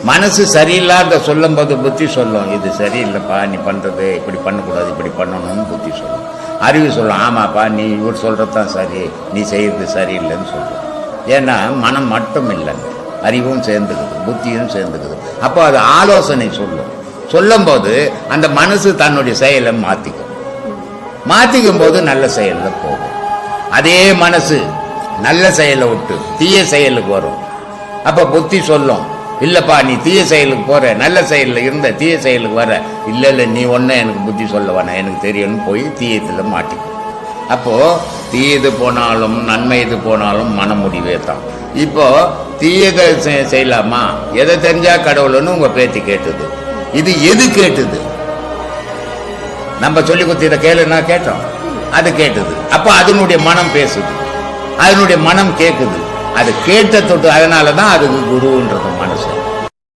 மனசு சரியில்லாத சொல்லும் போது புத்தி சொல்லும், இது சரியில்லைப்பா, நீ பண்றது இப்படி பண்ணக்கூடாது, இப்படி பண்ணணும்னு புத்தி சொல்லும். அறிவு சொல்லும், ஆமாப்பா நீ இவர் சொல்றதுதான் சரி, நீ செய்யறது சரியில்லைன்னு சொல்லும். ஏன்னா மனம் மட்டும் இல்லைங்க, அறிவும் சேர்ந்துக்குது, புத்தியும் சேர்ந்துக்குது. அப்போ அது ஆலோசனை சொல்லும் போது அந்த மனசு தன்னுடைய செயலை மாத்திக்கும் போது நல்ல செயலில் போகும். அதே மனசு நல்ல செயலை விட்டு தீய செயலுக்கு வரும். அப்ப புத்தி சொல்லும், இல்லப்பா நீ தீய செயலுக்கு போற, நல்ல செயலில் இருந்த தீய செயலுக்கு வர, இல்லை இல்லை நீ ஒன்னும் எனக்கு புத்தி சொல்ல வேணாம், எனக்கு தெரியும்னு போய் தீயத்தில் மாட்டிக்கும். அப்போ தீயது போனாலும் நன்மை இது போனாலும் மன முடிவே தான். இப்போ தீயதை செய்யலாமா, எதை தெரிஞ்சா கடவுள்னு உங்க பேத்தி கேட்டது, இது எது கேட்டது? நம்ம சொல்லி கொடுத்து இதை கேளுன்னா கேட்டோம், அது கேட்டது. அப்ப அதனுடைய மனம் பேசுது, அதனுடைய மனம் கேட்குது, அது கேட்ட தொட்டு, அதனாலதான் அதுக்கு குருன்றது